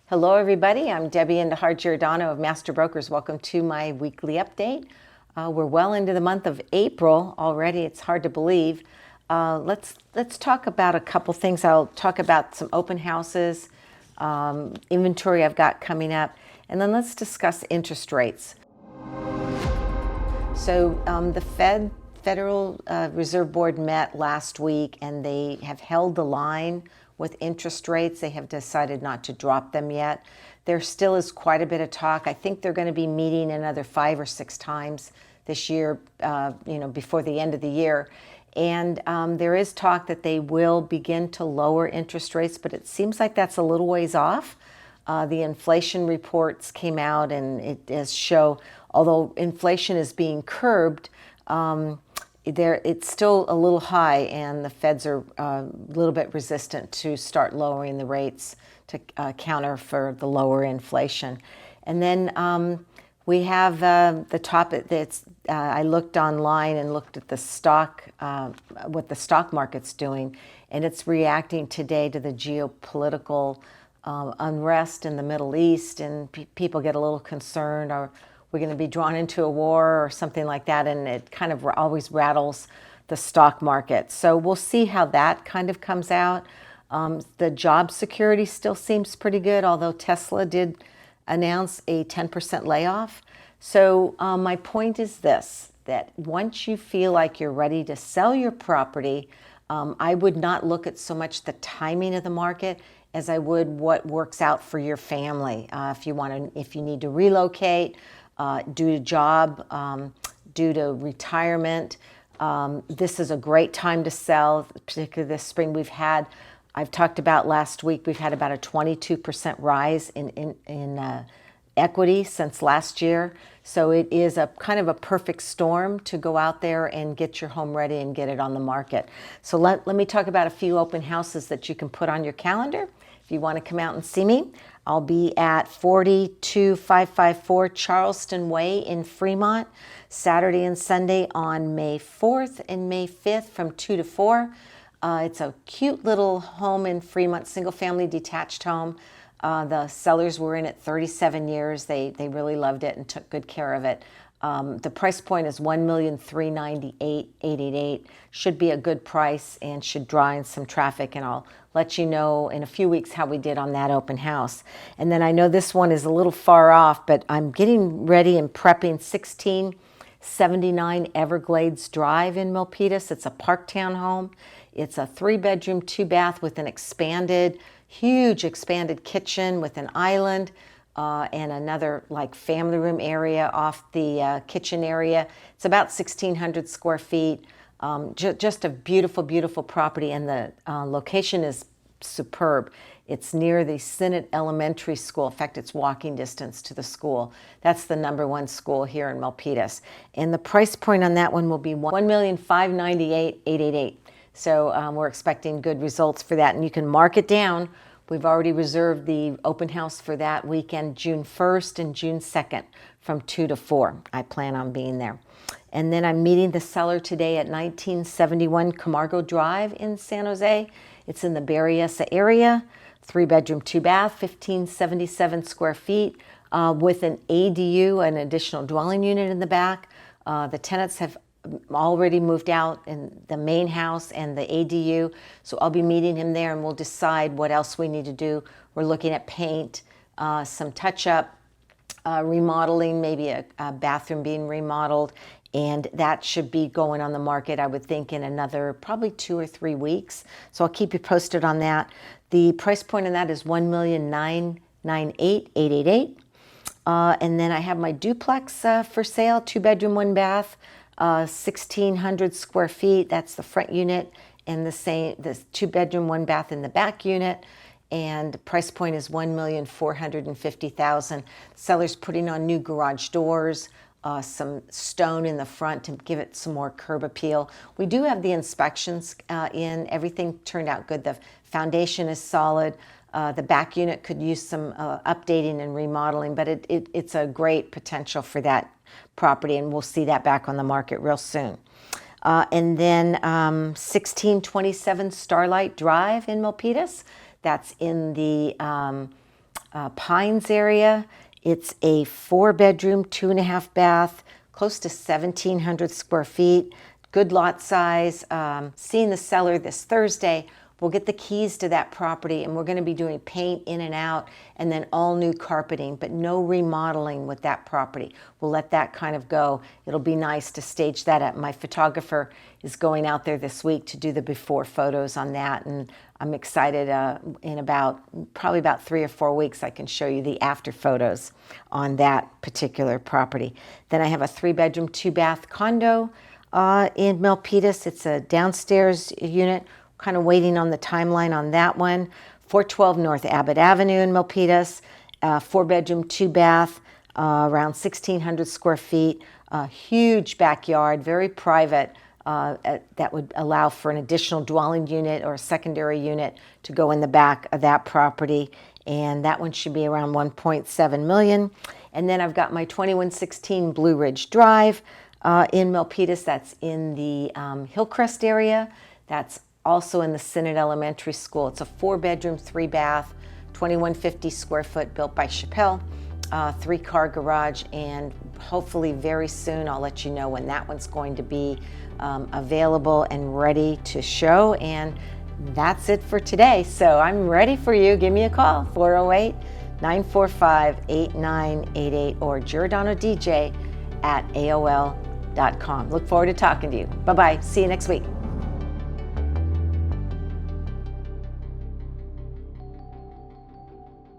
Hello, everybody. I'm Debbie Giordano of Master Brokers. Welcome to my weekly update. We're well into the month of April already. It's hard to believe. Let's talk about a couple things. I'll talk about some open houses, inventory I've got coming up, and then let's discuss interest rates. So the Federal Reserve Board met last week, and they have held the line with interest rates. They have decided not to drop them yet. There still is quite a bit of talk. I think they're going to be meeting another 5 or 6 times this year, before the end of the year. And there is talk that they will begin to lower interest rates, but it seems like that's a little ways off. The inflation reports came out, and it does show, although inflation is being curbed, it's still a little high, and the feds are a little bit resistant to start lowering the rates to counter for the lower inflation. And then we have the topic that's, I looked online and looked at the stock, what the stock market's doing, and it's reacting today to the geopolitical unrest in the Middle East, and people get a little concerned. Are we going to be drawn into a war or something like that? And it kind of always rattles the stock market. So we'll see how that kind of comes out. The job security still seems pretty good, although Tesla did announce a 10% layoff. So my point is this, that once you feel like you're ready to sell your property, I would not look at so much the timing of the market as I would what works out for your family. If you need to relocate, due to job, due to retirement, this is a great time to sell, particularly this spring. I've talked about last week, we've had about a 22% rise in equity since last year. So it is a kind of a perfect storm to go out there and get your home ready and get it on the market. So let me talk about a few open houses that you can put on your calendar. If you want to come out and see me, I'll be at 42554 Charleston Way in Fremont, Saturday and Sunday on May 4th and May 5th from 2 to 4. It's a cute little home in Fremont, single-family detached home. The sellers were in it 37 years. They really loved it and took good care of it. The price point is $1,398,888. Should be a good price and should draw in some traffic, and I'll let you know in a few weeks how we did on that open house. And then I know this one is a little far off, but I'm getting ready and prepping 1679 Everglades Drive in Milpitas. It's a Parktown home. It's a 3-bedroom, 2-bath with an huge expanded kitchen with an island. And another like family room area off the kitchen area. It's about 1,600 square feet. Just a beautiful, beautiful property, and the location is superb. It's near the Senate Elementary School. In fact, it's walking distance to the school. That's the #1 school here in Milpitas. And the price point on that one will be $1,598,888. So we're expecting good results for that, and you can mark it down. We've already reserved the open house for that weekend, June 1st and June 2nd from 2 to 4. I plan on being there. And then I'm meeting the seller today at 1971 Camargo Drive in San Jose. It's in the Berryessa area, 3-bedroom, 2-bath, 1,577 square feet with an ADU, an additional dwelling unit in the back. The tenants have already moved out in the main house and the ADU, so I'll be meeting him there, and we'll decide what else we need to do. We're looking at paint, some touch-up, remodeling, maybe a bathroom being remodeled, and that should be going on the market, I would think, in another probably 2 or 3 weeks. So I'll keep you posted on that. The price point on that is $1,998,888. And then I have my duplex for sale, 2-bedroom, 1-bath. 1,600 square feet. That's the front unit, and the 2-bedroom, 1-bath in the back unit. And the price point is $1,450,000. Seller's putting on new garage doors, some stone in the front to give it some more curb appeal. We do have the inspections in. Everything turned out good. The foundation is solid. The back unit could use some updating and remodeling, but it's a great potential for that property, and we'll see that back on the market real soon. And then 1627 Starlight Drive in Milpitas. That's in the Pines area. It's a 4-bedroom, 2.5 bath, close to 1,700 square feet. Good lot size. Seeing the seller this Thursday. We'll get the keys to that property, and we're going to be doing paint in and out and then all new carpeting, but no remodeling with that property. We'll let that kind of go. It'll be nice to stage that up. My photographer is going out there this week to do the before photos on that, and I'm excited. In probably about 3 or 4 weeks, I can show you the after photos on that particular property. Then I have a 3-bedroom, 2-bath condo in Milpitas. It's a downstairs unit. Kind of waiting on the timeline on that one. 412 North Abbott Avenue in Milpitas, 4-bedroom, 2-bath, around 1,600 square feet, huge backyard, very private, that would allow for an additional dwelling unit or a secondary unit to go in the back of that property. And that one should be around $1.7 million. And then I've got my 2116 Blue Ridge Drive in Milpitas. That's in the Hillcrest area. That's also in the Synod Elementary School. It's a 4-bedroom, 3-bath, 2,150 square foot, built by Chappelle, 3-car garage, and hopefully very soon I'll let you know when that one's going to be available and ready to show. And that's it for today. So I'm ready for you. Give me a call, 408-945-8988 or giordanodj@aol.com. Look forward to talking to you. Bye-bye. See you next week.